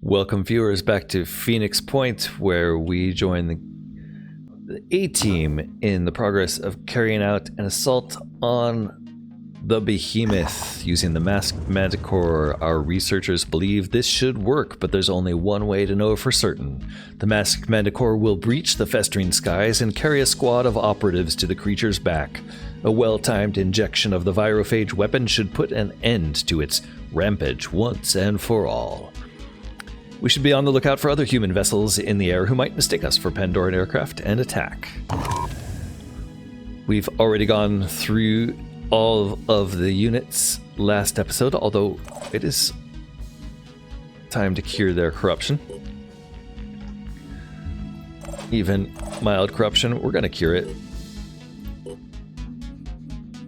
Welcome viewers back to Phoenix Point, where we join the A-Team in the progress of carrying out an assault on the behemoth using the Masked Manticore. Our researchers believe this should work, but there's only one way to know for certain. The Masked Manticore will breach the Festering Skies and carry a squad of operatives to the creature's back. A well-timed injection of the virophage weapon should put an end to its rampage once and for all. We should be on the lookout for other human vessels in the air who might mistake us for Pandoran aircraft and attack. We've already gone through all of the units last episode, although it is time to cure their corruption. Even mild corruption, we're going to cure it.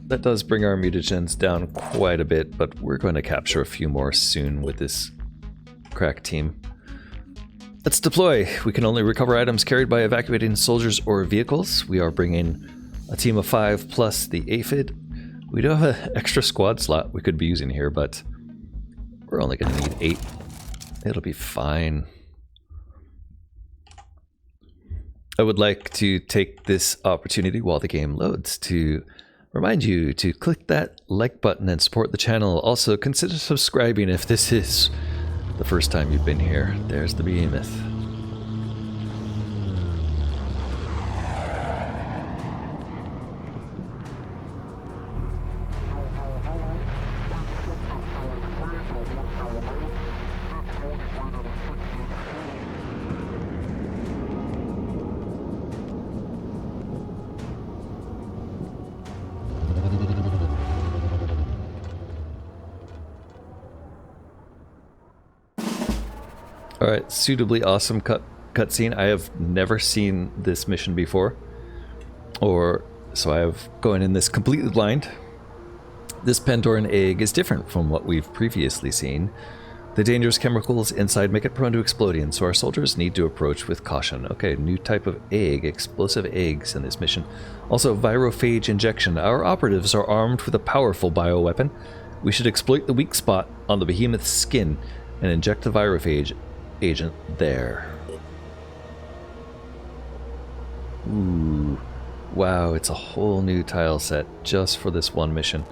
That does bring our mutagens down quite a bit, but we're going to capture a few more soon with this crack team. Let's deploy. We can only recover items carried by evacuating soldiers or vehicles. We are bringing a team of 5 plus the aphid. We do have an extra squad slot we could be using here, but we're only going to need 8. It'll be fine. I would like to take this opportunity while the game loads to remind you to click that like button and support the channel. Also, consider subscribing if this is the first time you've been here. There's the behemoth. Alright, suitably awesome cutscene. I have never seen this mission before, so I have going in this completely blind. This Pandoran egg is different from what we've previously seen. The dangerous chemicals inside make it prone to exploding, so our soldiers need to approach with caution. Okay, new type of egg, explosive eggs in this mission. Also, virophage injection. Our operatives are armed with a powerful bioweapon. We should exploit the weak spot on the behemoth's skin and inject the virophage agent there. Ooh, wow, it's a whole new tile set just for this one mission.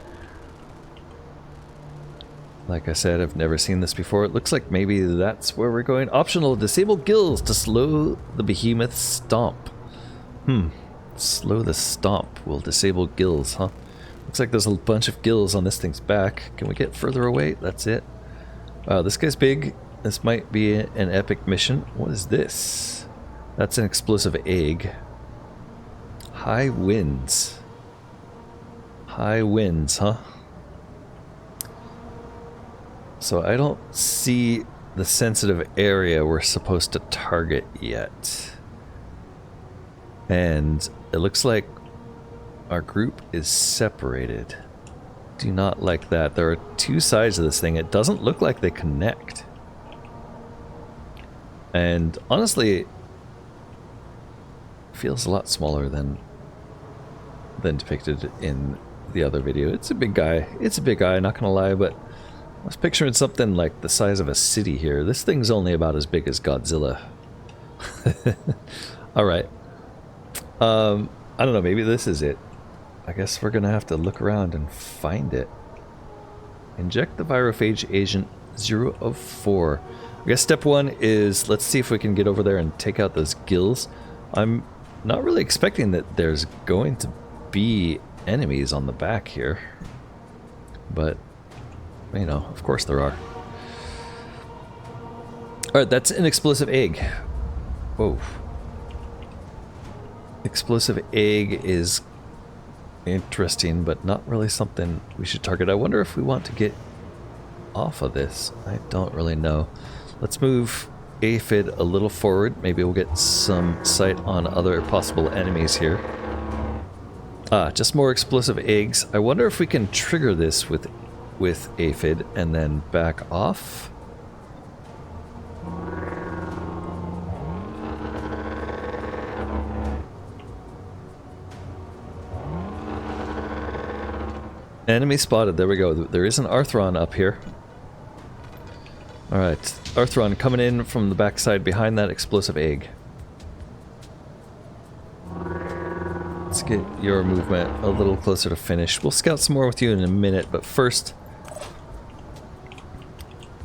Like I said, I've never seen this before. It looks like maybe that's where we're going. Optional, disable gills to slow the behemoth's stomp. Slow the stomp will disable gills, huh? Looks like there's a bunch of gills on this thing's back. Can we get further away? That's it. Wow, this guy's big. This might be an epic mission. What is this? That's an explosive egg. High winds. High winds, huh? So I don't see the sensitive area we're supposed to target yet. And it looks like our group is separated. Do not like that. There are 2 sides of this thing. It doesn't look like they connect. And honestly, it feels a lot smaller than depicted in the other video. It's a big guy. It's a big guy, not gonna lie, but I was picturing something like the size of a city here. This thing's only about as big as Godzilla. Alright. I don't know, maybe this is it. I guess we're gonna have to look around and find it. Inject the virophage agent 0 of 4. I guess step 1 is, let's see if we can get over there and take out those gills. I'm not really expecting that there's going to be enemies on the back here. But, you know, of course there are. Alright, that's an explosive egg. Whoa. Explosive egg is interesting, but not really something we should target. I wonder if we want to get off of this. I don't really know. Let's move aphid a little forward. Maybe we'll get some sight on other possible enemies here. Just more explosive eggs. I wonder if we can trigger this with aphid and then back off. Enemy spotted. There we go. There is an Arthron up here. Alright, Arthron coming in from the backside behind that explosive egg. Let's get your movement a little closer to finish. We'll scout some more with you in a minute, but first,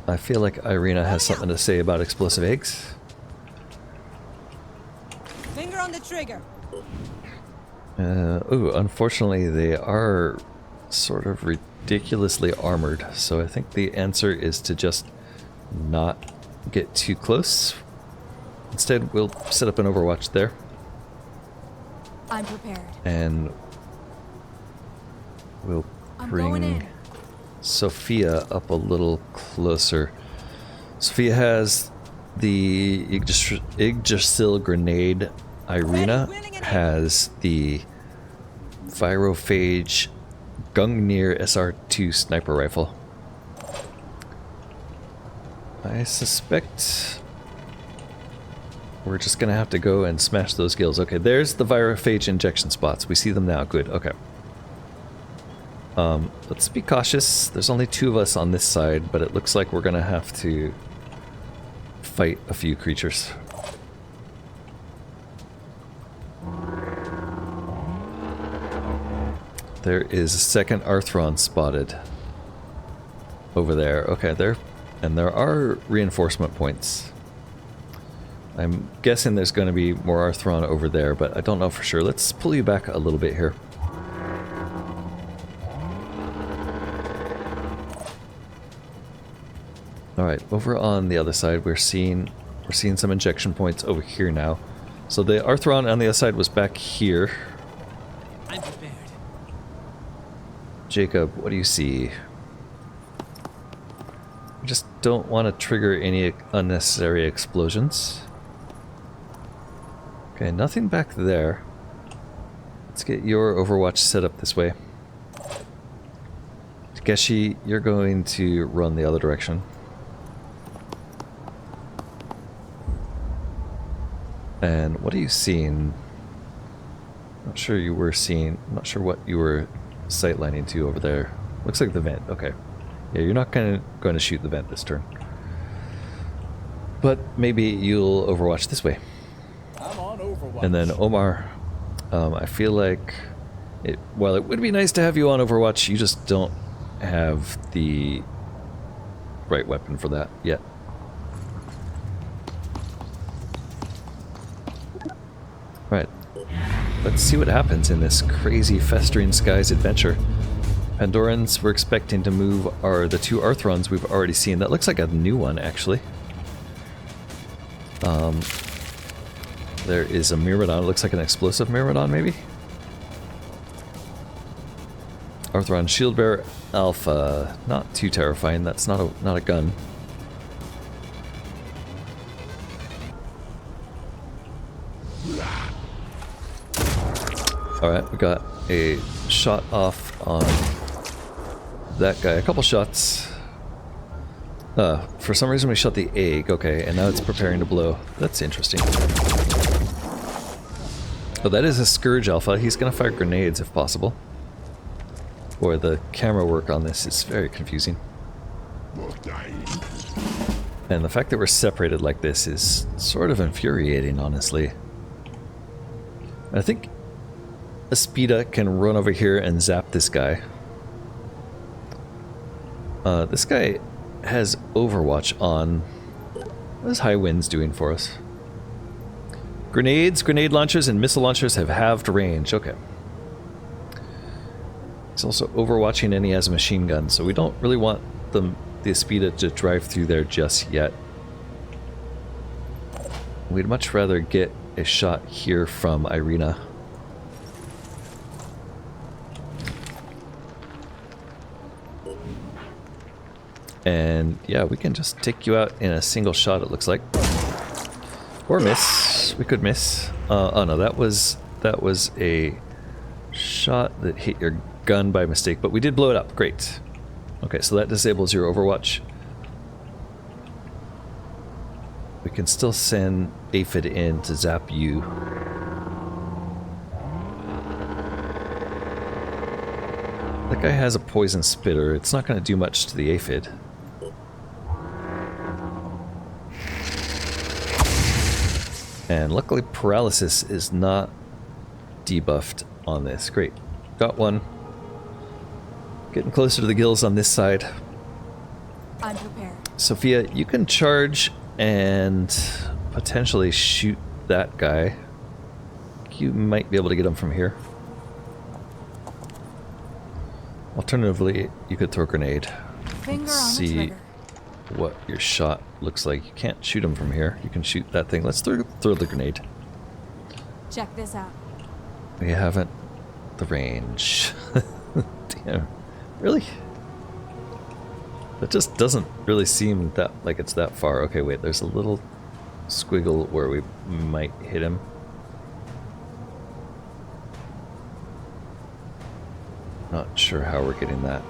I feel like Irina has something to say about explosive eggs. Finger on the trigger. Ooh, unfortunately they are sort of ridiculously armored, so I think the answer is to just not get too close. Instead, we'll set up an overwatch there. I'm prepared. And we'll bring Sophia up a little closer. Sophia has the Yggdrasil grenade. Irina has the Virophage Gungnir SR2 sniper rifle. I suspect we're just gonna have to go and smash those gills. Okay, there's the Virophage injection spots. We see them now. Good, okay. Let's be cautious. There's only 2 of us on this side, but it looks like we're gonna have to fight a few creatures. There is a second Arthron spotted over there. Okay, and there are reinforcement points. I'm guessing there's going to be more Arthron over there, but I don't know for sure. Let's pull you back a little bit here. Alright, over on the other side we're seeing some injection points over here now. So the Arthron on the other side was back here. I'm prepared. Jacob, what do you see? I just don't want to trigger any unnecessary explosions. Okay, nothing back there. Let's get your overwatch set up this way. Takeshi, you're going to run the other direction. And what are you seeing? Not sure you were seeing. I'm not sure what you were sightlining to over there. Looks like the vent. Okay. Yeah, you're not going to shoot the vent this turn. But maybe you'll overwatch this way. I'm on Overwatch. And then Omar, I feel like while it would be nice to have you on Overwatch, you just don't have the right weapon for that yet. Right. Let's see what happens in this crazy Festering Skies adventure. Pandorans we're expecting to move are the 2 Arthrons we've already seen. That looks like a new one, actually. There is a Myrmidon. It looks like an explosive Myrmidon, maybe? Arthron Shieldbearer Alpha. Not too terrifying. That's not a gun. Alright, we got a shot off on that guy. A couple shots. For some reason we shot the egg. Okay, and now it's preparing to blow. That's interesting. Oh, that is a Scourge Alpha. He's gonna fire grenades if possible. Boy, the camera work on this is very confusing. And the fact that we're separated like this is sort of infuriating, honestly. I think Aspida can run over here and zap this guy. This guy has Overwatch on. What is High Winds doing for us? Grenades, grenade launchers, and missile launchers have halved range. Okay. He's also overwatching and he has a machine gun, so we don't really want the Aspida to drive through there just yet. We'd much rather get a shot here from Irina. And yeah, we can just take you out in a single shot, it looks like. Or miss. We could miss. Oh no, that was a shot that hit your gun by mistake, but we did blow it up. Great. Okay, so that disables your Overwatch. We can still send Aphid in to zap you. That guy has a poison spitter. It's not going to do much to the Aphid. And luckily paralysis is not debuffed on this. Great. Got one. Getting closer to the gills on this side. I'm prepared. Sophia, you can charge and potentially shoot that guy. You might be able to get him from here. Alternatively, you could throw a grenade. Finger on the See trigger. what your shot looks like. You can't shoot him from here. You can shoot that thing. Let's throw the grenade. Check this out. We haven't the range. Damn. Really? That just doesn't really seem that like it's that far. Okay, wait, there's a little squiggle where we might hit him. Not sure how we're getting that.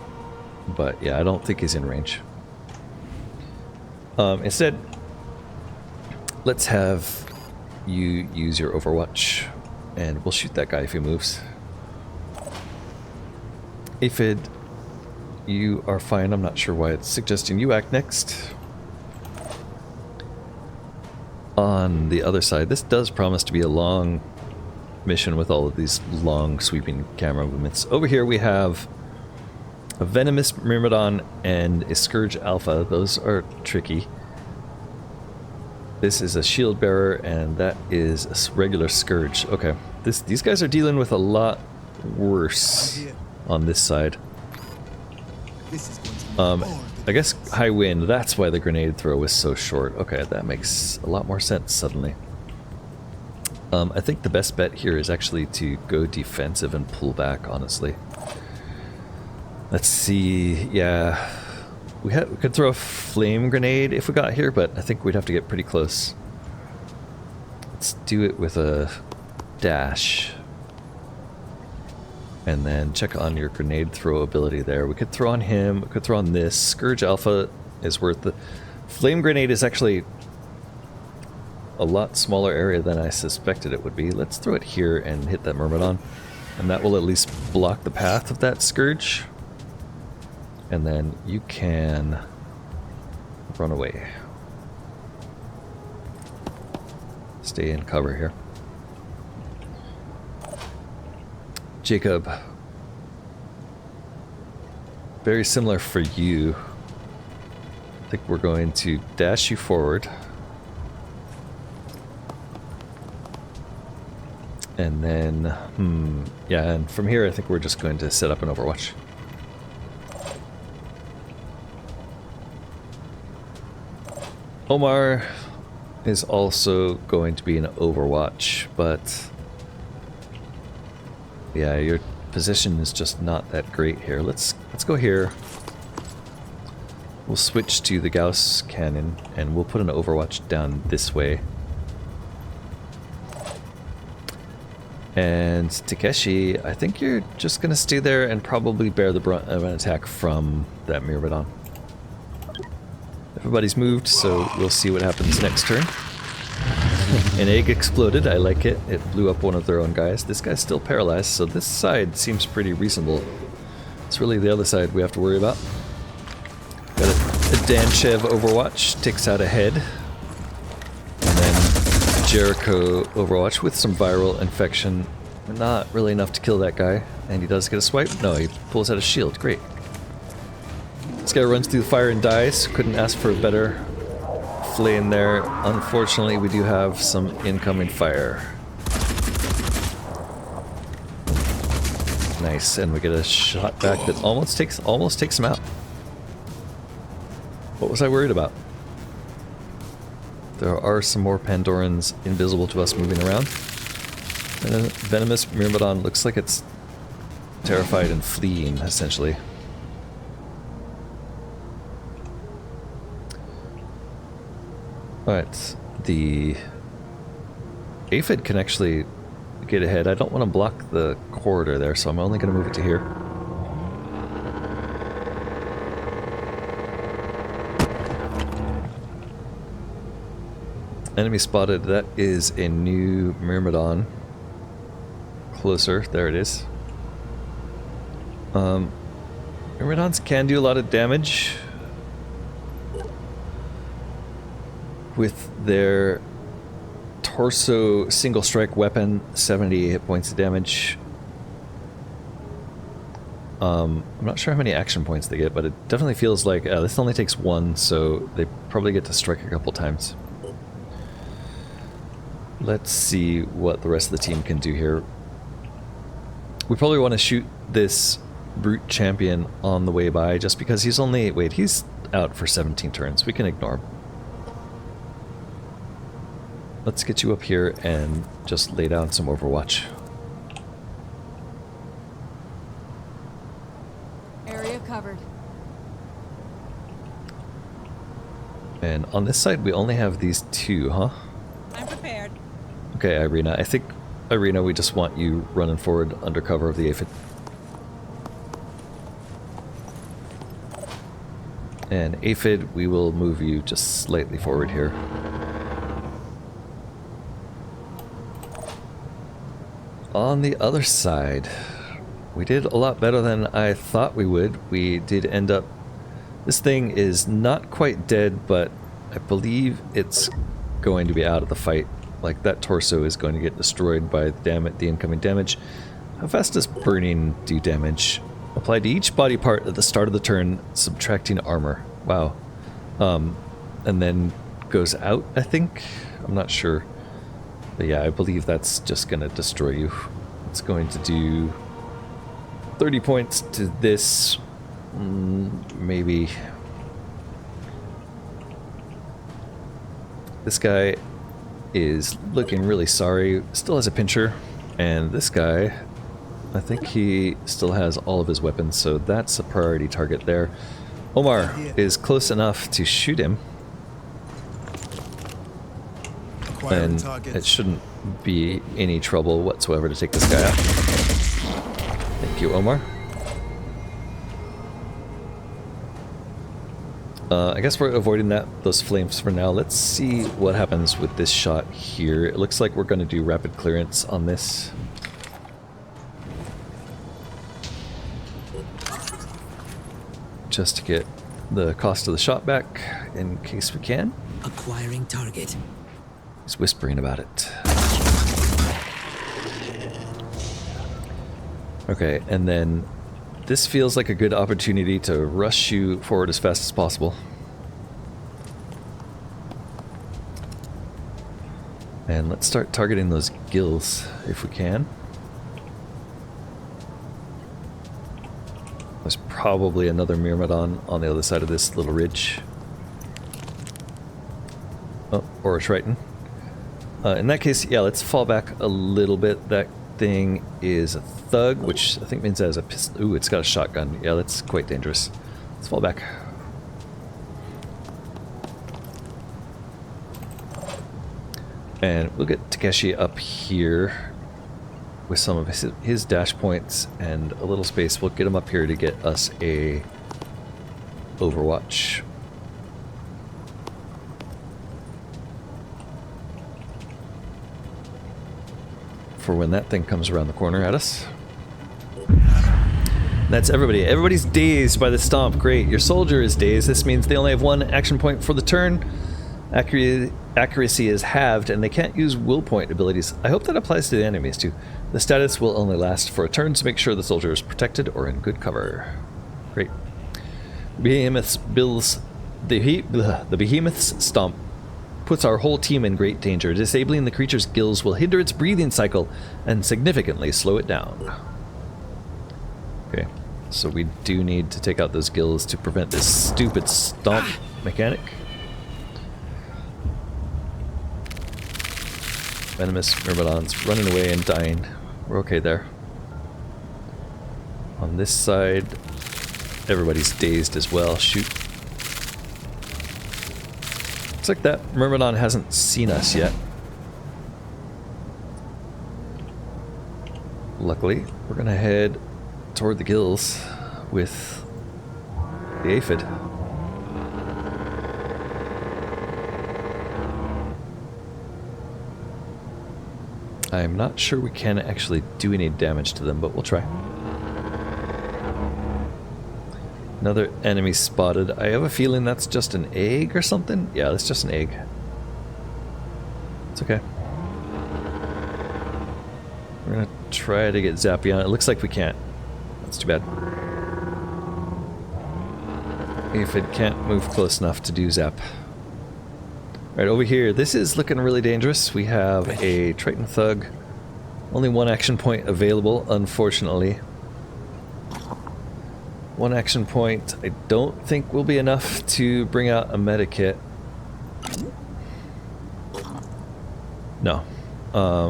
But yeah, I don't think he's in range. Instead, let's have you use your Overwatch, and we'll shoot that guy if he moves. Aphid, you are fine. I'm not sure why it's suggesting you act next. On the other side, this does promise to be a long mission with all of these long sweeping camera movements. Over here we have a Venomous Myrmidon and a Scourge Alpha. Those are tricky. This is a Shield Bearer, and that is a regular Scourge. Okay, these guys are dealing with a lot worse on this side. This is going to be all the I guess high wind, that's why the grenade throw was so short. Okay, that makes a lot more sense suddenly. I think the best bet here is actually to go defensive and pull back, honestly. Let's see, yeah. We could throw a flame grenade if we got here, but I think we'd have to get pretty close. Let's do it with a dash. And then check on your grenade throw ability there. We could throw on him, we could throw on this. Scourge Alpha is worth the... Flame grenade is actually a lot smaller area than I suspected it would be. Let's throw it here and hit that Myrmidon. And that will at least block the path of that Scourge. And then you can run away. Stay in cover here. Jacob. Very similar for you. I think we're going to dash you forward. And then, yeah, and from here I think we're just going to set up an Overwatch. Omar is also going to be an Overwatch, but yeah, your position is just not that great here. Let's go here. We'll switch to the Gauss cannon and we'll put an Overwatch down this way. And Takeshi, I think you're just gonna stay there and probably bear the brunt of an attack from that Myrmidon. Everybody's moved, so we'll see what happens next turn. An egg exploded, I like it. It blew up one of their own guys. This guy's still paralyzed, so this side seems pretty reasonable. It's really the other side we have to worry about. Got a Danchev Overwatch, takes out a head. And then Jericho Overwatch with some viral infection. Not really enough to kill that guy. And he does get a swipe? No, he pulls out a shield. Great. This guy runs through the fire and dies. Couldn't ask for a better flame there. Unfortunately, we do have some incoming fire. Nice, and we get a shot back that almost takes him out. What was I worried about? There are some more Pandorans invisible to us moving around. And Venomous Myrmidon looks like it's terrified and fleeing, essentially. Alright, the Aphid can actually get ahead. I don't want to block the corridor there, so I'm only going to move it to here. Enemy spotted. That is a new Myrmidon. Closer. There it is. Myrmidons can do a lot of damage with their torso single strike weapon, 70 hit points of damage. I'm not sure how many action points they get, but it definitely feels like this only takes one, so they probably get to strike a couple times. Let's see what the rest of the team can do here. We probably want to shoot this brute champion on the way by, just because he's only... Wait, he's out for 17 turns. We can ignore him. Let's get you up here and just lay down some Overwatch. Area covered. And on this side, we only have these two, huh? I'm prepared. Okay, Irina. I think, Irina, we just want you running forward under cover of the aphid. And aphid, we will move you just slightly forward here. On the other side, we did a lot better than I thought we would. We did end up... This thing is not quite dead, but I believe it's going to be out of the fight. Like, that torso is going to get destroyed by the incoming damage. How fast does burning do damage? Applied to each body part at the start of the turn, subtracting armor. Wow. And then goes out, I think? I'm not sure. But yeah, I believe that's just going to destroy you. It's going to do 30 points to this. Maybe. This guy is looking really sorry. Still has a pincher. And this guy, I think he still has all of his weapons, so that's a priority target there. Omar is close enough to shoot him. And it shouldn't be any trouble whatsoever to take this guy out. Thank you, Omar. I guess we're avoiding those flames for now. Let's see what happens with this shot here. It looks like we're going to do rapid clearance on this. Just to get the cost of the shot back in case we can. Acquiring target. He's whispering about it. Okay, and then this feels like a good opportunity to rush you forward as fast as possible. And let's start targeting those gills if we can. There's probably another Myrmidon on the other side of this little ridge. Oh, or a Triton. In that case, yeah, let's fall back a little bit. That thing is a thug, which I think means it has a pistol. Ooh, it's got a shotgun. Yeah, that's quite dangerous. Let's fall back. And we'll get Takeshi up here with some of his dash points and a little space. We'll get him up here to get us a Overwatch. For when that thing comes around the corner at us. That's everybody. Everybody's dazed by the stomp. Great. Your soldier is dazed. This means they only have one action point for the turn. Accuracy is halved, and they can't use will point abilities. I hope that applies to the enemies too. The status will only last for a turn, so make sure the soldier is protected or in good cover. Great. Behemoth's bills. The behemoth's stomp puts our whole team in great danger. Disabling the creature's gills will hinder its breathing cycle and significantly slow it down. Okay, so we do need to take out those gills to prevent this stupid stomp mechanic. Venomous Myrmidons running away and dying. We're okay there. On this side, everybody's dazed as well. Shoot. Looks like that Myrmidon hasn't seen us yet. Luckily, we're gonna head toward the gills with the aphid. I'm not sure we can actually do any damage to them, but we'll try. Another enemy spotted. I have a feeling that's just an egg or something. Yeah, that's just an egg. It's okay. We're gonna try to get Zappy on. It looks like we can't. That's too bad. If it can't move close enough to do Zap. Right, over here, this is looking really dangerous. We have a Triton Thug. Only one action point available, unfortunately. One action point I don't think will be enough to bring out a medikit. No.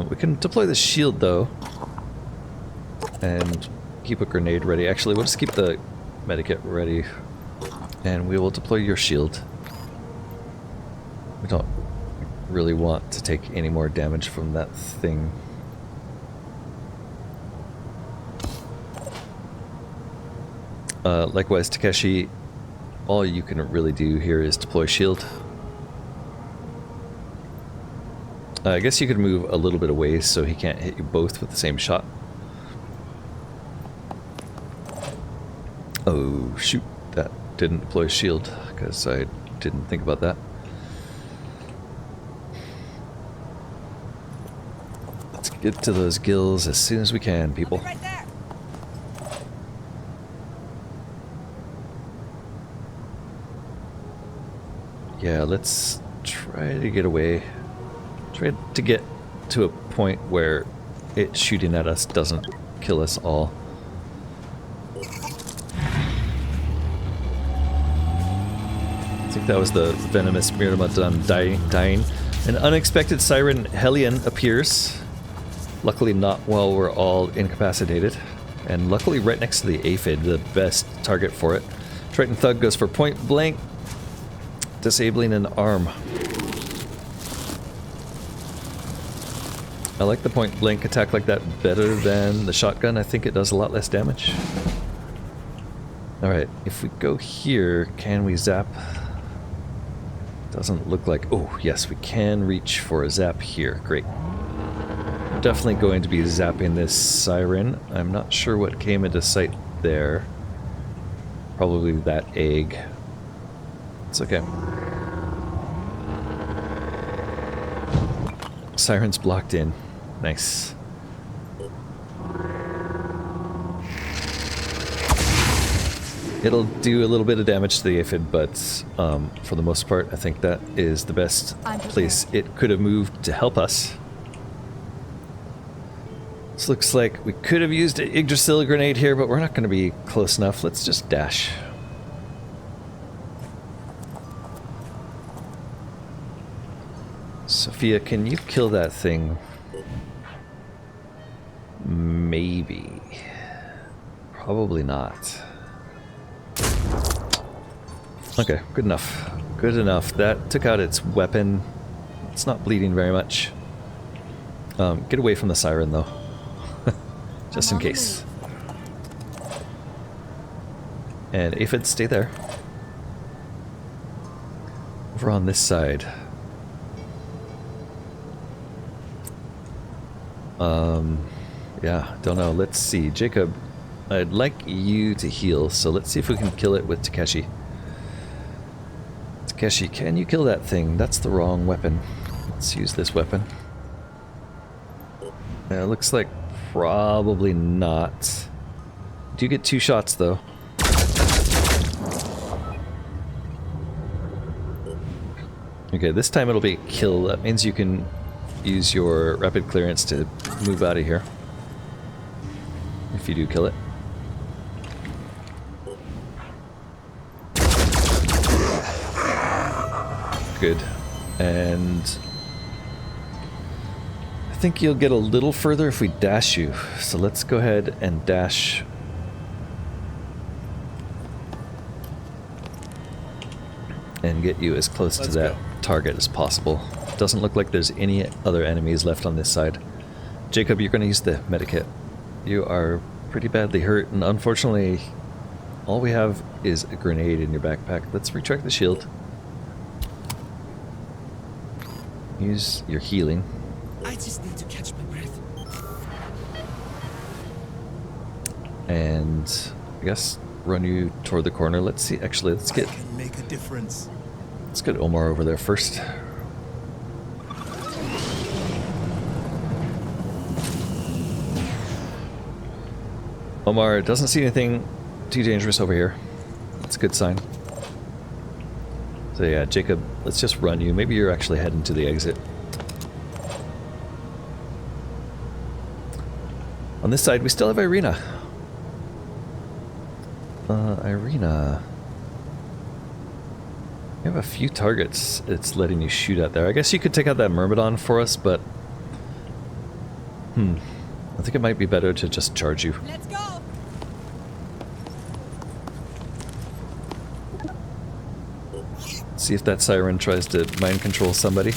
We can deploy the shield though. And keep a grenade ready. Actually, we'll just keep the medikit ready. And we will deploy your shield. We don't really want to take any more damage from that thing. Likewise, Takeshi, all you can really do here is deploy shield. I guess you could move a little bit away so he can't hit you both with the same shot. Oh, shoot. That didn't deploy shield because I didn't think about that. Let's get to those gills as soon as we can, people. Right there. Yeah, let's try to get away. Try to get to a point where it shooting at us doesn't kill us all. I think that was the venomous Myrmidon dying. An unexpected Siren Hellion appears. Luckily not while we're all incapacitated. And luckily right next to the aphid, the best target for it. Triton Thug goes for point blank, disabling an arm. I like the point blank attack like that better than the shotgun. I think it does a lot less damage. Alright, if we go here, can we zap? Doesn't look like... Oh, yes, we can reach for a zap here. Great. We're definitely going to be zapping this siren. I'm not sure what came into sight there. Probably that egg. It's okay. Siren's blocked in. Nice. It'll do a little bit of damage to the aphid, but for the most part, I think that is the best place it could have moved to help us. This looks like we could have used an Yggdrasil grenade here, but we're not going to be close enough. Let's just dash. Sophia, can you kill that thing? Maybe. Probably not. Okay, good enough. Good enough. That took out its weapon. It's not bleeding very much. Get away from the siren, though. Just in case. And aphids, stay there. Over on this side. Yeah, don't know. Let's see. Jacob, I'd like you to heal, so let's see if we can kill it with Takeshi. Takeshi, can you kill that thing? That's the wrong weapon. Let's use this weapon. It looks like probably not. Do you get 2 shots, though? Okay, this time it'll be a kill. That means you can use your rapid clearance to move out of here. If you do kill it. Good. And I think you'll get a little further if we dash you. So let's go ahead and dash. And get you as close to that target as possible. Doesn't look like there's any other enemies left on this side. Jacob, you're going to use the medikit. You are pretty badly hurt, and unfortunately, all we have is a grenade in your backpack. Let's retract the shield. Use your healing. I just need to catch my breath. And I guess run you toward the corner. Let's see. Actually, let's get. I can make a difference. Let's get Omar over there first. Omar doesn't see anything too dangerous over here. That's a good sign. So yeah, Jacob, let's just run you. Maybe you're actually heading to the exit. On this side, we still have Irina. Irina. You have a few targets it's letting you shoot at there. I guess you could take out that Myrmidon for us, but... I think it might be better to just charge you. Let's go. See if that siren tries to mind control somebody.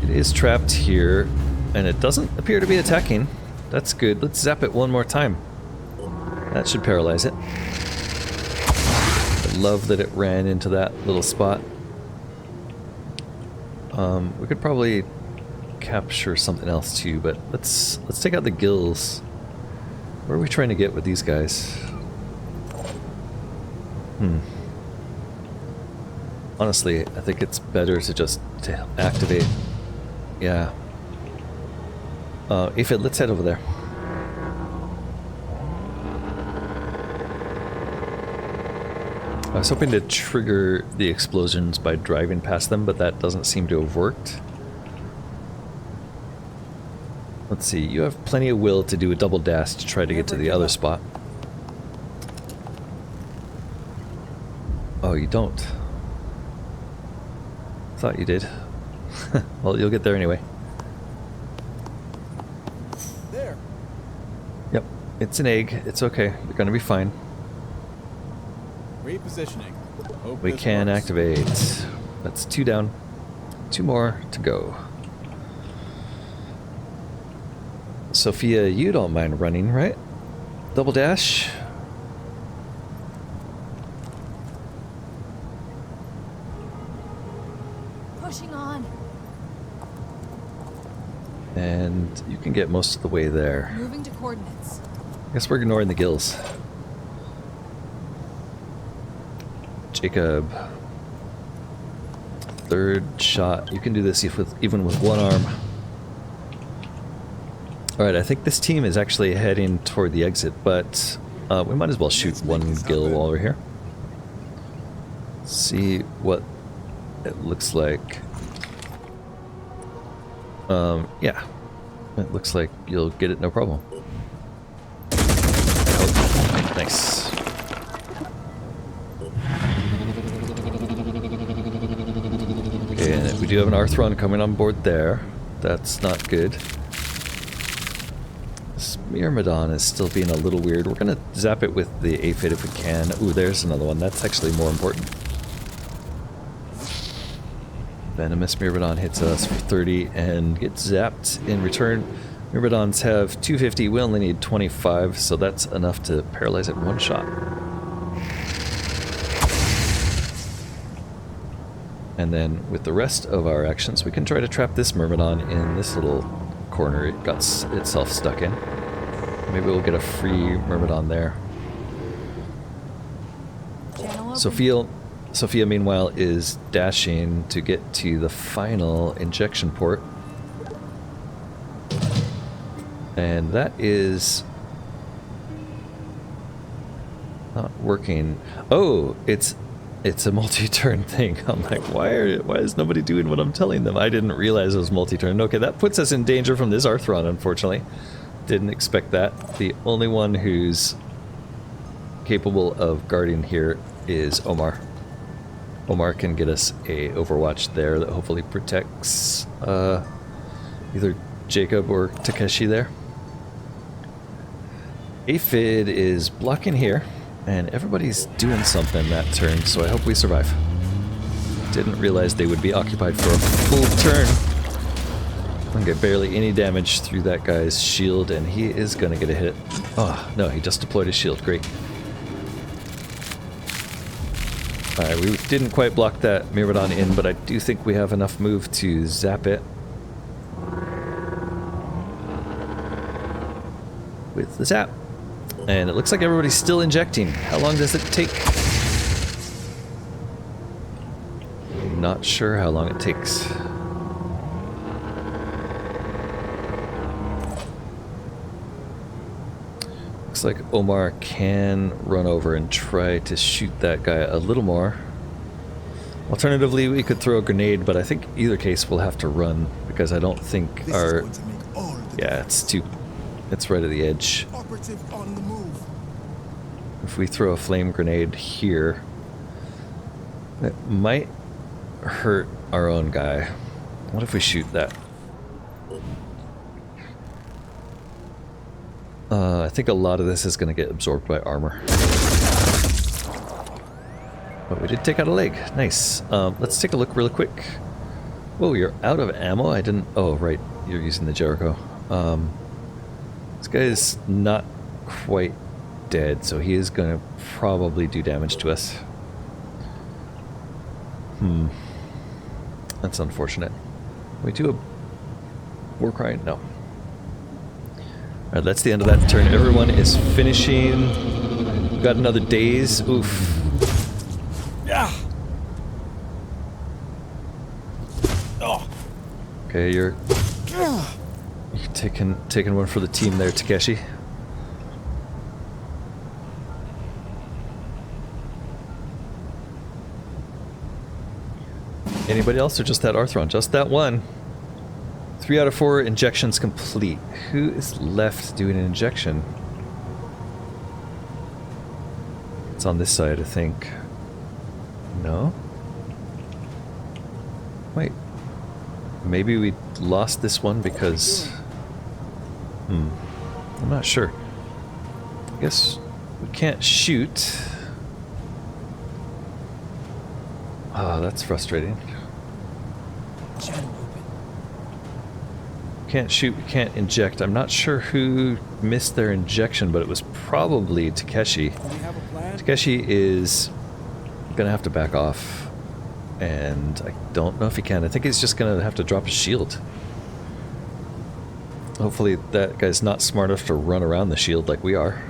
It is trapped here, and it doesn't appear to be attacking. That's good. Let's zap it one more time. That should paralyze it. I love that it ran into that little spot. We could probably capture something else too, but let's take out the gills. Where are we trying to get with these guys? Honestly, I think it's better to just activate. Yeah. Aphid, let's head over there. I was hoping to trigger the explosions by driving past them, but that doesn't seem to have worked. Let's see, you have plenty of will to do a double dash to try to get to the other spot. Oh, you don't. Thought you did. Well, you'll get there anyway. There. Yep, it's an egg. It's okay. You're gonna be fine. Repositioning. Hope We this can works. activate. That's 2 down. 2 more to go. Sophia, you don't mind running, right? Double dash. Pushing on. And you can get most of the way there. Moving to coordinates. I guess we're ignoring the gills. Jacob. 3rd shot. You can do this even with 1 arm. Alright, I think this team is actually heading toward the exit, but we might as well shoot 1 gill while we're here. See what it looks like. Yeah. It looks like you'll get it no problem. Oh, nice. Okay, and we do have an Arthron coming on board there. That's not good. This Myrmidon is still being a little weird. We're gonna zap it with the Aphid if we can. Ooh, there's another one. That's actually more important. Venomous Myrmidon hits us for 30 and gets zapped in return. Myrmidons have 250. We only need 25, so that's enough to paralyze it 1 shot. And then with the rest of our actions, we can try to trap this Myrmidon in this little corner it got itself stuck in. Maybe we'll get a free Myrmidon there. Channel open. Sophia, meanwhile, is dashing to get to the final injection port. And that is not working. Oh, it's a multi-turn thing. I'm like, why is nobody doing what I'm telling them? I didn't realize it was multi-turn. Okay, that puts us in danger from this Arthron, unfortunately. Didn't expect that. The only one who's capable of guarding here is Omar. Omar can get us a Overwatch there that hopefully protects either Jacob or Takeshi there. Aphid is blocking here, and everybody's doing something that turn, so I hope we survive. Didn't realize they would be occupied for a full turn. I'm gonna get barely any damage through that guy's shield, and he is gonna get a hit. Oh, no, he just deployed his shield. Great. Alright, we didn't quite block that Myrmidon in, but I do think we have enough move to zap it with the zap. And it looks like everybody's still injecting. How long does it take? I'm not sure how long it takes. Looks like Omar can run over and try to shoot that guy a little more. Alternatively, we could throw a grenade, but I think either case we'll have to run because I don't think This our... is going to make all the Yeah, it's right at the edge. operative on the move. If we throw a flame grenade here, it might hurt our own guy. What if we shoot that? I think a lot of this is going to get absorbed by armor. But we did take out a leg. Nice. Let's take a look really quick. Whoa, you're out of ammo? I didn't... Oh, right. You're using the Jericho. This guy is not quite dead, so he is going to probably do damage to us. That's unfortunate. We do a war cry? No. Alright, that's the end of that turn. Everyone is finishing. We've got another daze. Oof. Yeah. Oh. Okay, you're taking one for the team there, Takeshi. Anybody else or just that Arthron? Just that one. 3 out of 4 injections complete. Who is left doing an injection? It's on this side, I think. No? Wait. Maybe we lost this one because... I'm not sure. I guess we can't shoot. Oh, that's frustrating. Channel open. Can't shoot, we can't inject. I'm not sure who missed their injection, but it was probably Takeshi. Do we have a plan? Takeshi is gonna have to back off, and I don't know if he can. I think he's just gonna have to drop his shield. Hopefully that guy's not smart enough to run around the shield like we are.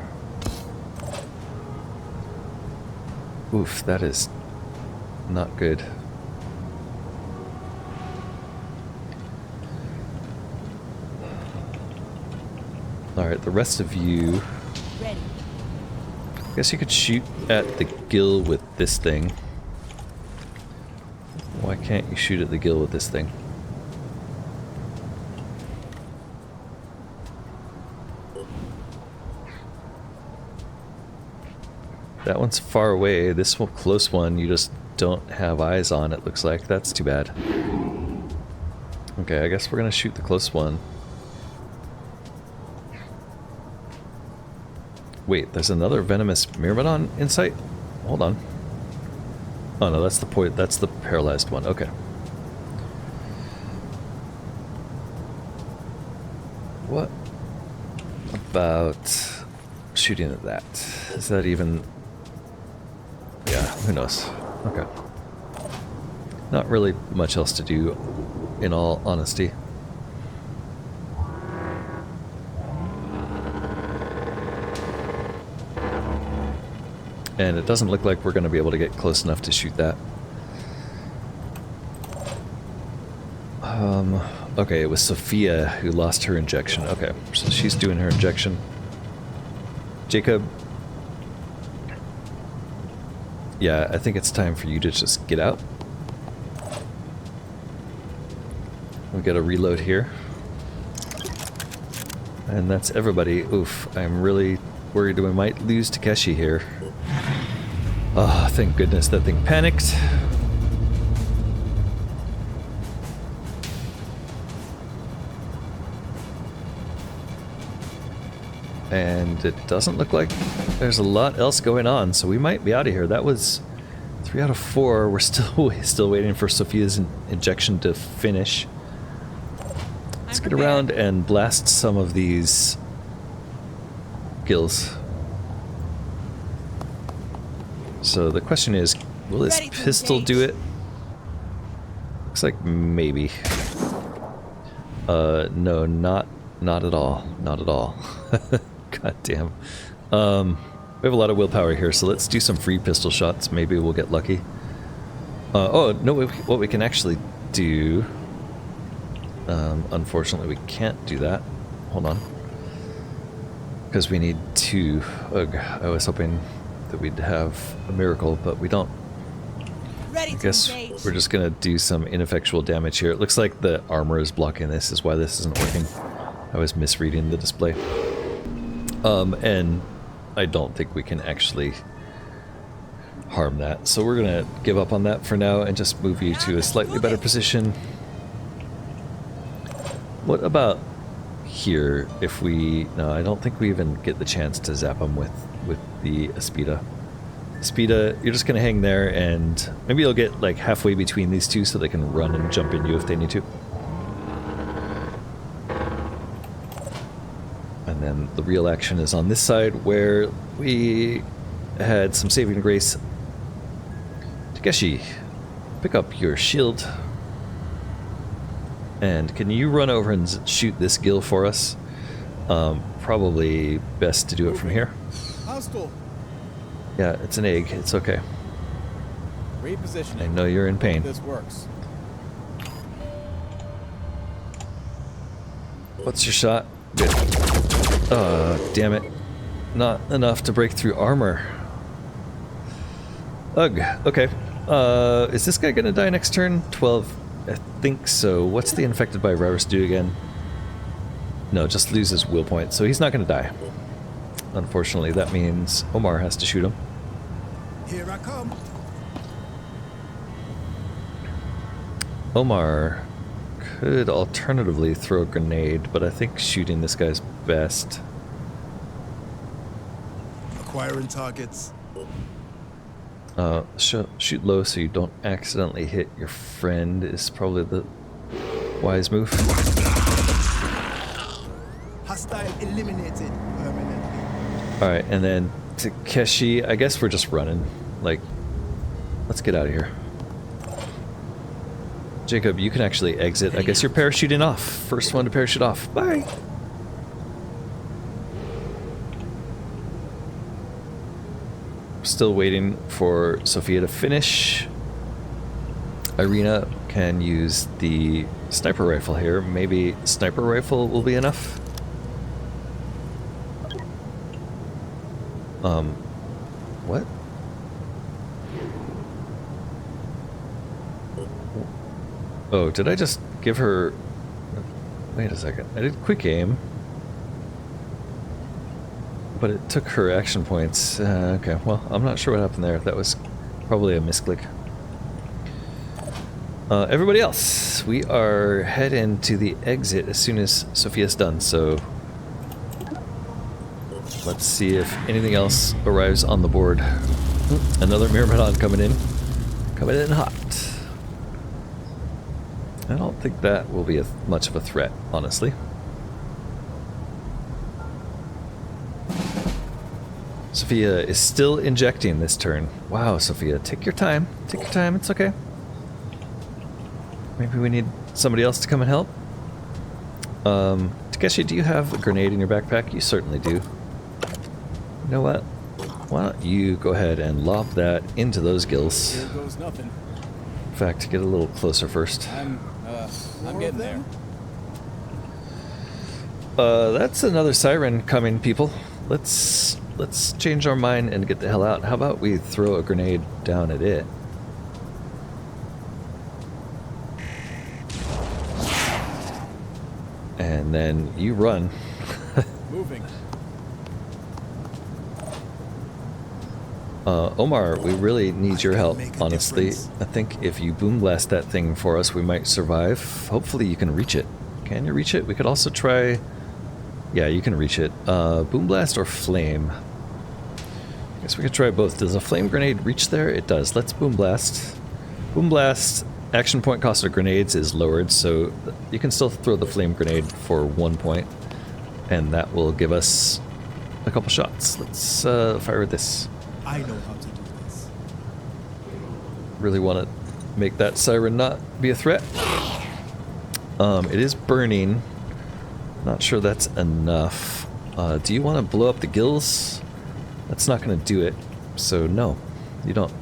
Oof, that is not good. Alright, the rest of you... Ready. I guess you could shoot at the gill with this thing. Why can't you shoot at the gill with this thing? That one's far away. This one, close one, you just don't have eyes on, it looks like. That's too bad. Okay, I guess we're gonna shoot the close one. Wait, there's another venomous Myrmidon in sight? Hold on. Oh no, that's the point. That's the paralyzed one. Okay. What about shooting at that? Is that even... Yeah, who knows? Okay. Not really much else to do, in all honesty. And it doesn't look like we're going to be able to get close enough to shoot that. Okay, it was Sophia who lost her injection. Okay, so she's doing her injection. Jacob. Yeah, I think it's time for you to just get out. We'll get a reload here. And that's everybody. Oof, I'm really worried we might lose Takeshi here. Oh, thank goodness that thing panicked. And it doesn't look like there's a lot else going on, so we might be out of here. That was 3 out of 4. We're still waiting for Sophia's injection to finish. Let's get around and blast some of these gills. So the question is, will this pistol do it? Looks like maybe. No, not at all. Not at all. God damn. We have a lot of willpower here, so let's do some free pistol shots. Maybe we'll get lucky. Oh, no, what we can actually do... unfortunately, we can't do that. Hold on. because we need 2. Ugh, I was hoping that we'd have a miracle, but we don't. Ready I to guess engage. we're just gonna do some ineffectual damage here. It looks like the armor is blocking this, is why this isn't working. I was misreading the display. And I don't think we can actually harm that. So we're gonna give up on that for now and just move you to a slightly better position. What about here if we... No, I don't think we even get the chance to zap them with the Aspida. Aspida, you're just gonna hang there and maybe you'll get like halfway between these two so they can run and jump in you if they need to. And then the real action is on this side where we had some saving grace. Takeshi, pick up your shield. And can you run over and shoot this gill for us? Probably best to do it from here. Hostile. Yeah, it's an egg. It's okay. Repositioning. I know you're in pain. This works. What's your shot? Good. Damn it. Not enough to break through armor. Ugh. Okay. Is this guy gonna die next turn? 12. I think so. What's the infected by virus do again? No, just loses will point, so he's not gonna die. Unfortunately, that means Omar has to shoot him. Here I come. Omar could alternatively throw a grenade, but I think shooting this guy's best. Acquiring targets. Shoot low so you don't accidentally hit your friend is probably the wise move. Hostile eliminated permanently. Alright, and then Takeshi, I guess we're just running. Like, let's get out of here. Jacob, you can actually exit. I guess you're parachuting off. First one to parachute off. Bye! Still waiting for Sophia to finish. Irina can use the sniper rifle here. Maybe sniper rifle will be enough. What? Oh, did I just give her... Wait a second. I did quick aim. But it took her action points. Okay, well, I'm not sure what happened there. That was probably a misclick. Everybody else, we are heading to the exit as soon as Sophia's done, so... Let's see if anything else arrives on the board. Another Myrmidon coming in. Coming in hot. I don't think that will be much of a threat, honestly. Sophia is still injecting this turn. Wow, Sophia, take your time. Take your time, it's okay. Maybe we need somebody else to come and help. Takeshi, do you have a grenade in your backpack? You certainly do. You know what? Why don't you go ahead and lob that into those gills. Here goes nothing. In fact, get a little closer first. I'm getting there. That's another siren coming, people. Let's change our mind and get the hell out. How about we throw a grenade down at it? And then you run. Moving. Omar, we really need your help, make a honestly. difference. I think if you boom blast that thing for us, we might survive. Hopefully you can reach it. Can you reach it? We could also try... Yeah, you can reach it. Boom blast or flame? I guess we could try both. Does a flame grenade reach there? It does. Let's boom blast. Boom blast. Action point cost of grenades is lowered, so you can still throw the flame grenade for 1 point. And that will give us a couple shots. Let's fire with this. I know how to do this. Really want to make that siren not be a threat. It is burning. Not sure that's enough. Do you want to blow up the gills? That's not going to do it. So no, you don't.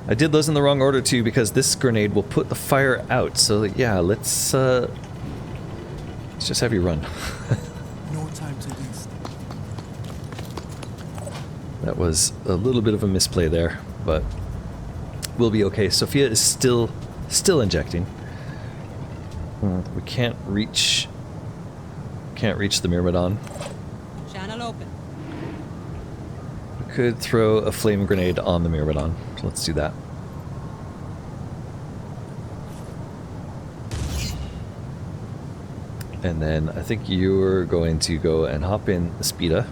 I did those in the wrong order too because this grenade will put the fire out. So yeah, let's just have you run. No time to waste. That was a little bit of a misplay there, but we'll be okay. Sophia is still injecting. We can't reach the Myrmidon. Channel open. We could throw a flame grenade on the Myrmidon. So let's do that. And then I think you're going to go and hop in the Speeda.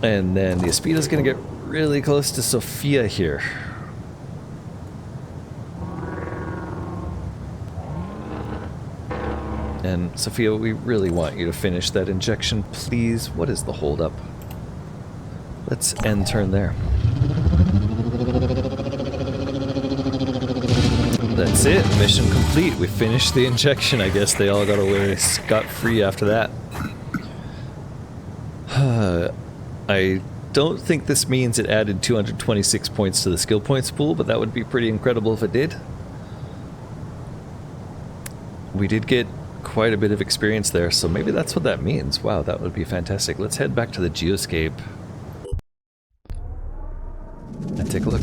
And then the Aspida's going to get really close to Sophia here. And Sophia, we really want you to finish that injection, please. What is the holdup? Let's end turn there. That's it. Mission complete. We finished the injection. I guess they all got away scot-free after that. I don't think this means it added 226 points to the skill points pool, but that would be pretty incredible if it did. We did get quite a bit of experience there, so maybe that's what that means. Wow, that would be fantastic. Let's head back to the geoscape and take a look.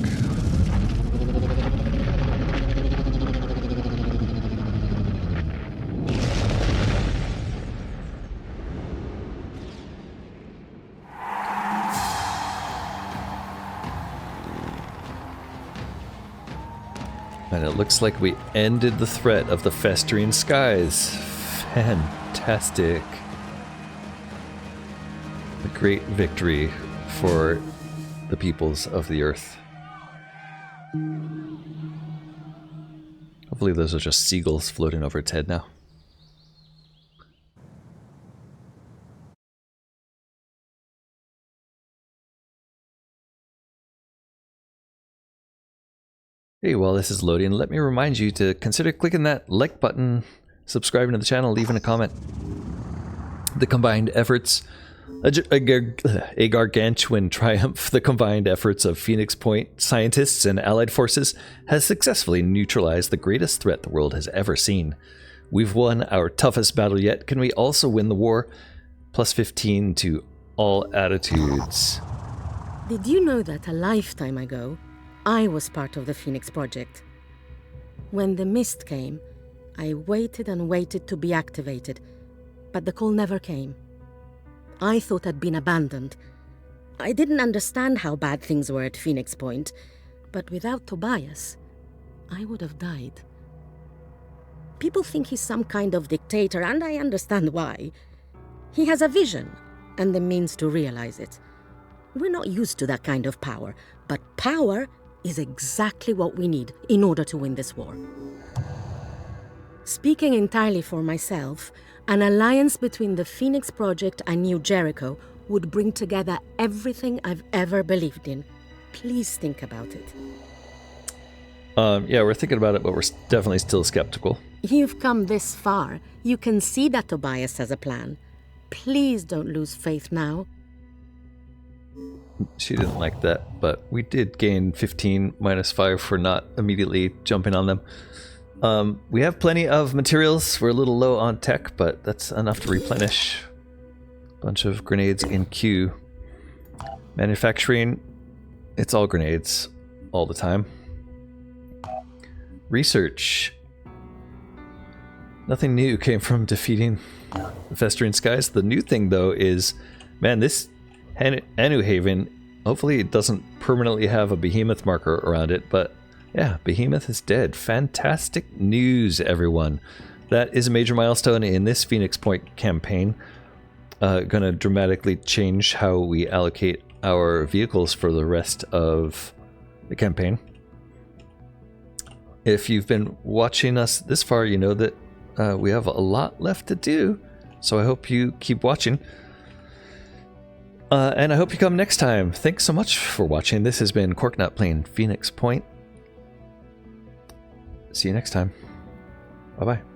And it looks like we ended the threat of the Festering Skies. Fantastic. A great victory for the peoples of the earth. Hopefully those are just seagulls floating over its head now. Hey, while this is loading, let me remind you to consider clicking that like button, subscribing to the channel, leaving a comment. The combined efforts, a gargantuan triumph, the combined efforts of Phoenix Point scientists and allied forces has successfully neutralized the greatest threat the world has ever seen. We've won our toughest battle yet. Can we also win the war? Plus 15 to all attitudes. Did you know that a lifetime ago, I was part of the Phoenix Project? When the mist came, I waited and waited to be activated, but the call never came. I thought I'd been abandoned. I didn't understand how bad things were at Phoenix Point, but without Tobias, I would have died. People think he's some kind of dictator, and I understand why. He has a vision and the means to realize it. We're not used to that kind of power, but power is exactly what we need in order to win this war. Speaking entirely for myself, an alliance between the Phoenix Project and New Jericho would bring together everything I've ever believed in. Please think about it. Yeah, we're thinking about it, but we're definitely still skeptical. You've come this far. You can see that Tobias has a plan. Please don't lose faith now. She didn't like that, but we did gain 15 minus 5 for not immediately jumping on them. We have plenty of materials. We're a little low on tech, but that's enough to replenish. Bunch of grenades in queue. Manufacturing, it's all grenades all the time. Research. Nothing new came from defeating the Festering Skies. The new thing, though, is, man, this Anu Haven, hopefully it doesn't permanently have a behemoth marker around it, but yeah, behemoth is dead. Fantastic news, everyone. That is a major milestone in this Phoenix Point campaign. Gonna dramatically change how we allocate our vehicles for the rest of the campaign. If you've been watching us this far, you know that we have a lot left to do, so I hope you keep watching. And I hope you come next time. Thanks so much for watching. This has been Corknut playing Phoenix Point. See you next time. Bye-bye.